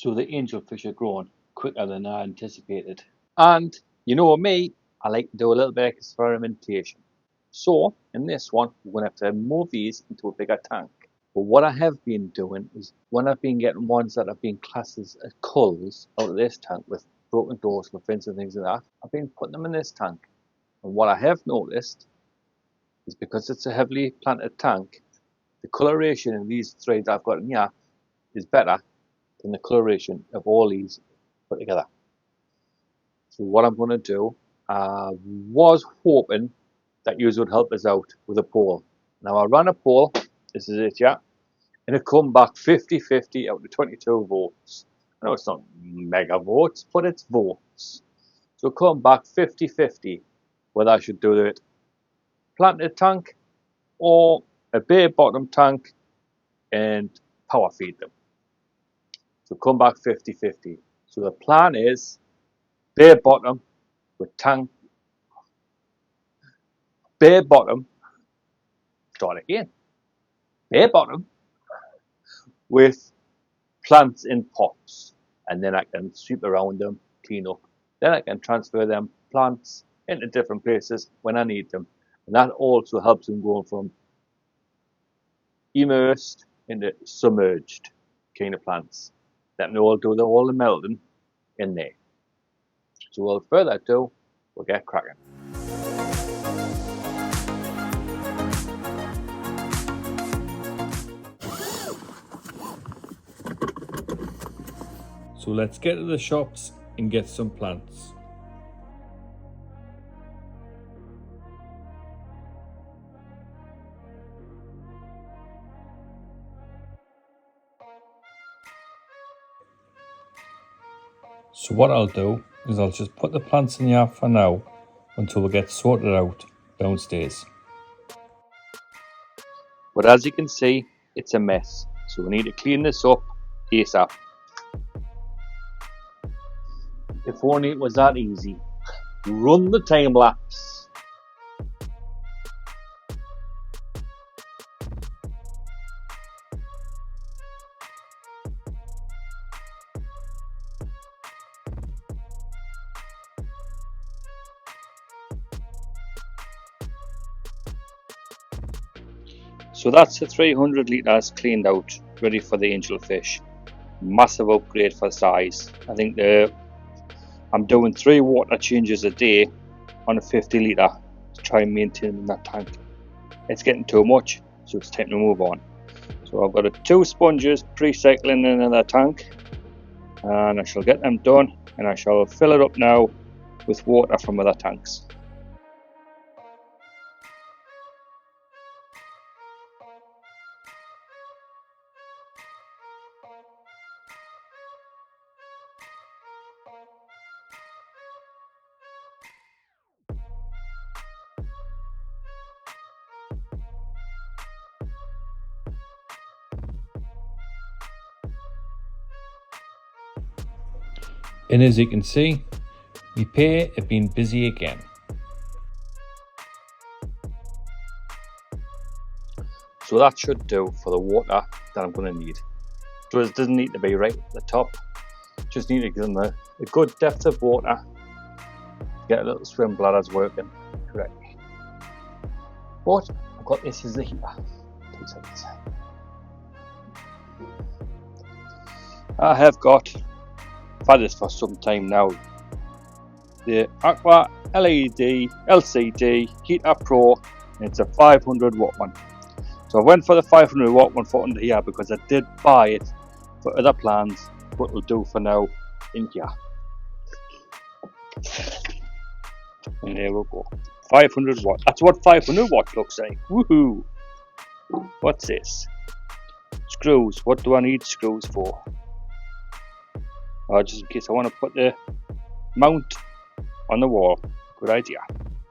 So the angelfish are growing quicker than I anticipated. And you know me, I like to do a little bit of experimentation. So in this one, we're going to have to move these into a bigger tank. But what I have been doing is when I've been getting ones that have been classed as culls out of this tank with broken doors for fins and things like that, I've been putting them in this tank. And what I have noticed is because it's a heavily planted tank, the coloration in these threads I've got in here is better than the coloration of all these put together. So what I'm going to do, I was hoping that you would help us out with a poll. Now I ran a poll, this is it, yeah, and it come back 50-50 out of 22 votes. I know it's not mega votes, but it's votes. So it come back 50-50 whether I should do it planted tank or a bare bottom tank and power feed them. So come back 50-50. So the plan is bare bottom with tank, bare bottom, start again, bare bottom with plants in pots, and then I can sweep around them, clean up. Then I can transfer them plants into different places when I need them. And that also helps them go from immersed into submerged kind of plants. That will do all the melting in there. So without further ado, we'll get cracking. So let's get to the shops and get some plants. So what I'll do is I'll just put the plants in here for now until we get sorted out downstairs. But as you can see, it's a mess. So we need to clean this up ASAP. If only it was that easy. Run the time lapse. So that's the 300 litres cleaned out, ready for the angelfish. Massive upgrade for size. I think I'm doing 3 water changes a day on a 50 litre to try and maintain that tank. It's getting too much, so it's time to move on. So I've got 2 sponges pre-cycling in another tank, and I shall get them done, and I shall fill it up now with water from other tanks. And as you can see, my pair have been busy again. So that should do for the water that I'm going to need. So it doesn't need to be right at the top. Just need to give them a good depth of water. Get a little swim bladders working correctly. But I've got this as the heater. 2 seconds. I have got, I've had this for some time now, the Aqua LED LCD Heater Pro, and it's a 500 watt one. So I went for the 500 watt one for under here because I did buy it for other plans, but will do for now in here. And there we go. 500 watt. That's what 500 watt looks like. Woohoo! What's this? Screws. What do I need screws for? Just in case I want to put the mount on the wall. Good idea.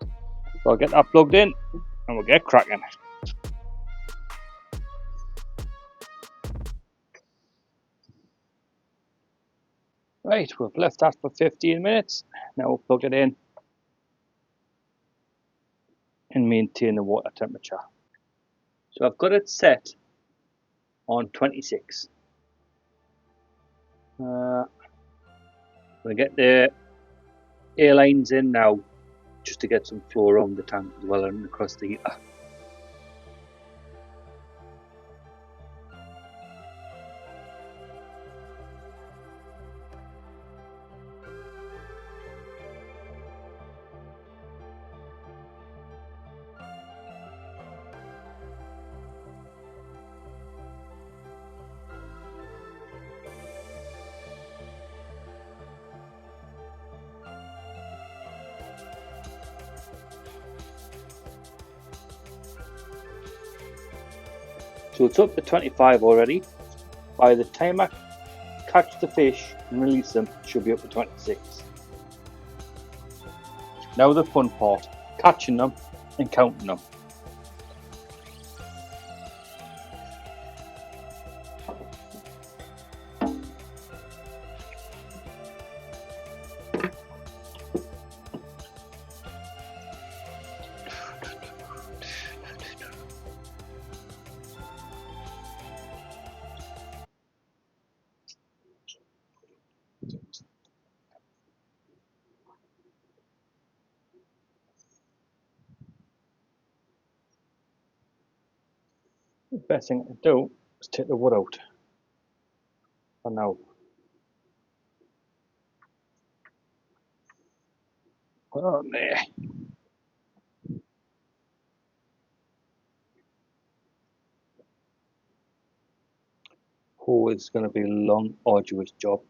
So I'll get that plugged in and we'll get cracking. Right, we've left that for 15 minutes. Now we'll plug it in and maintain the water temperature. So I've got it set on 26. I'm going to get the airlines in now, just to get some flow around the tank as well and across the heater. So it's up to 25 already. By the time I catch the fish and release them, it should be up to 26. Now the fun part, catching them and counting them. The best thing to do is take the wood out for now. Put it on there. Oh, it's going to be a long, arduous job.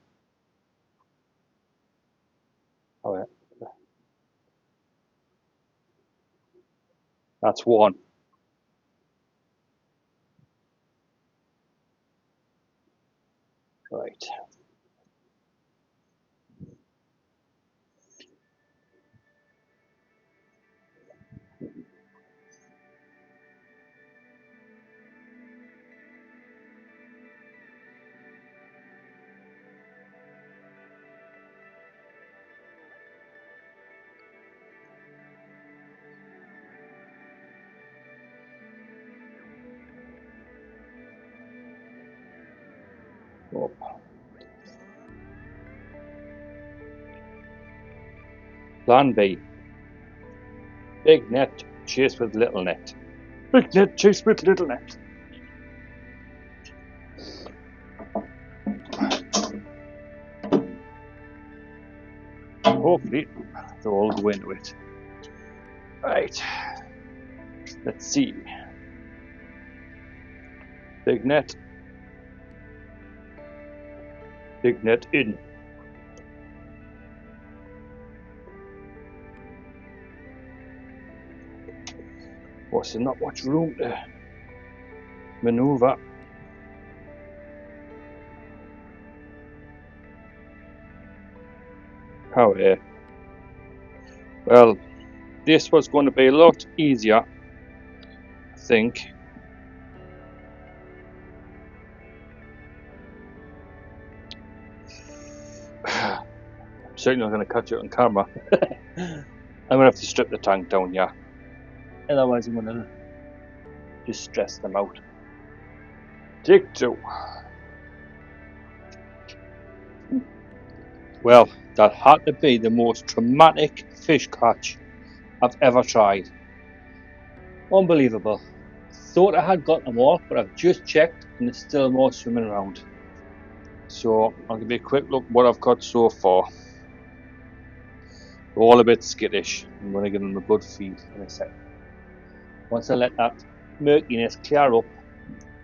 Oh, yeah. That's one. Right. Up. Plan B. Big net, chase with little net. Big net, chase with little net. Hopefully, they'll all go into it. Right. Let's see. Big net. Big net in. Was there not much room to maneuver? Oh yeah. Well, this was going to be a lot easier, I think. I'm certainly not going to catch it on camera. I'm going to have to strip the tank down, yeah. Otherwise I'm going to just stress them out. Take two. Well, that had to be the most traumatic fish catch I've ever tried. Unbelievable. Thought I had got them all, but I've just checked and there's still more swimming around. So I'll give you a quick look at what I've got so far. They're all a bit skittish. I'm going to give them a good feed in a second. Once I let that murkiness clear up,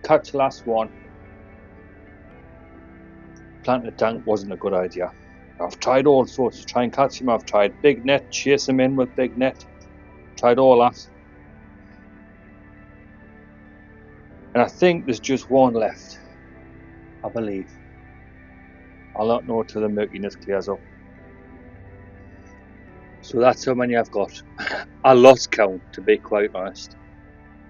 catch the last one. Planting the tank wasn't a good idea. I've tried all sorts to try and catch him. I've tried big net, chase him in with big net. Tried all that. And I think there's just one left, I believe. I'll not know till the murkiness clears up. So that's how many I've got. I lost count, to be quite honest.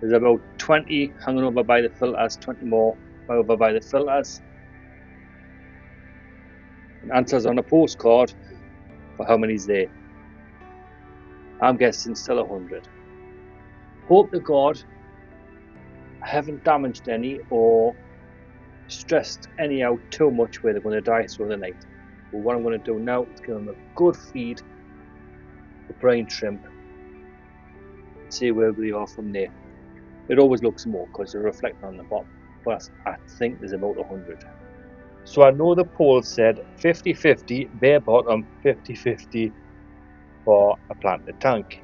There's about 20 hanging over by the filters, 20 more over by the filters. And answers on a postcard for how many's there. I'm guessing still 100. Hope to God I haven't damaged any or stressed anyhow too much where they're going to die through the night. But what I'm going to do now is give them a good feed, the brine shrimp, see where we are from there. It always looks more because they're reflecting on the bottom, but I think there's about 100. So I know the poll said 50-50 bare bottom, 50-50 for a planted tank.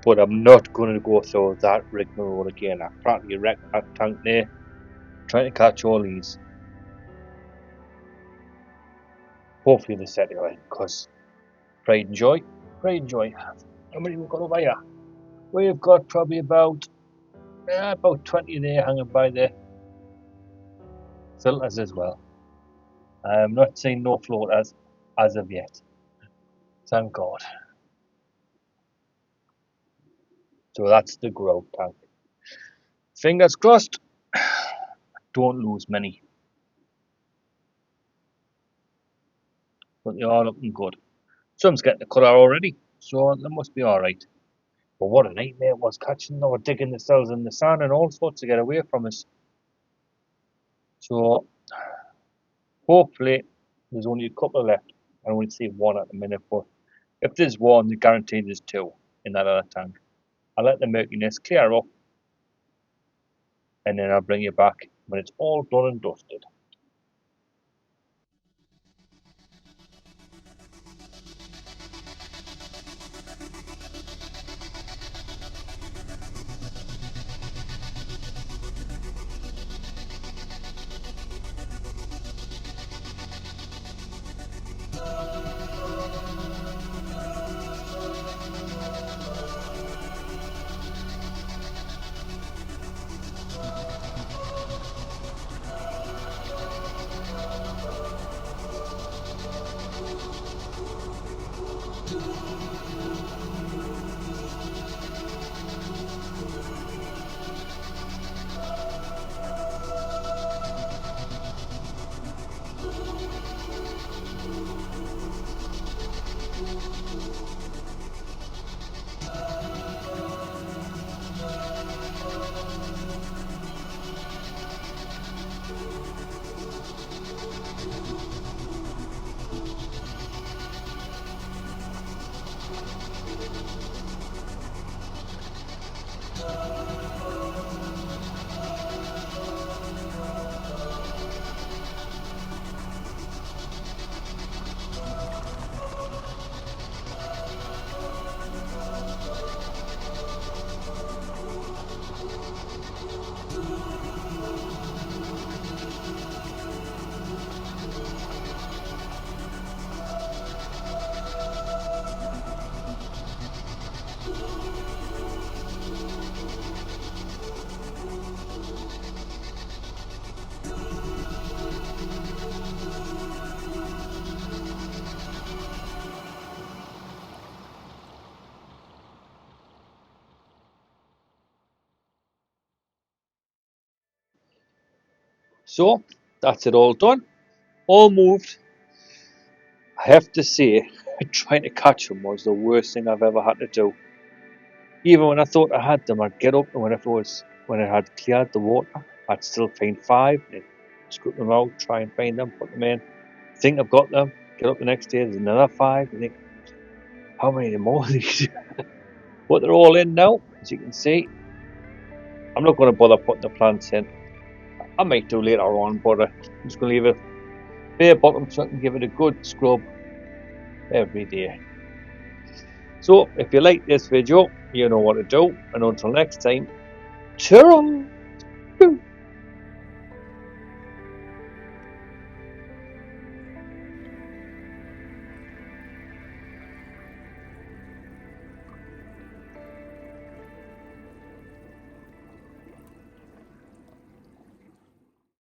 But I'm not going to go through that rigmarole again. I practically wrecked that tank there, trying to catch all these. Hopefully they set it right, because pride and joy. How many we've got over here? We've got probably about 20 there hanging by the filters as well. I'm not seeing no floaters as of yet. Thank God. So that's the growth tank. Fingers crossed, don't lose many. But they are looking good. Some's getting the colour already, so they must be alright. But what a nightmare it was catching them. They were digging themselves in the sand and all sorts to get away from us. So hopefully there's only a couple left. I only see one at the minute, but if there's one, they guarantee there's two in that other tank. I'll let the murkiness clear up, and then I'll bring you back when it's all done and dusted. So that's it all done, all moved. I have to say, trying to catch them was the worst thing I've ever had to do. Even when I thought I had them, I'd get up, and when it had cleared the water, I'd still find 5, and scoop them out, try and find them, put them in, think I've got them, get up the next day, there's another 5, and think, how many more of these? But they're all in now, as you can see. I'm not going to bother putting the plants in. I might do later on, but I'm just going to leave it bare bottom so I can give it a good scrub every day. So if you like this video, you know what to do, and until next time, ta-ra!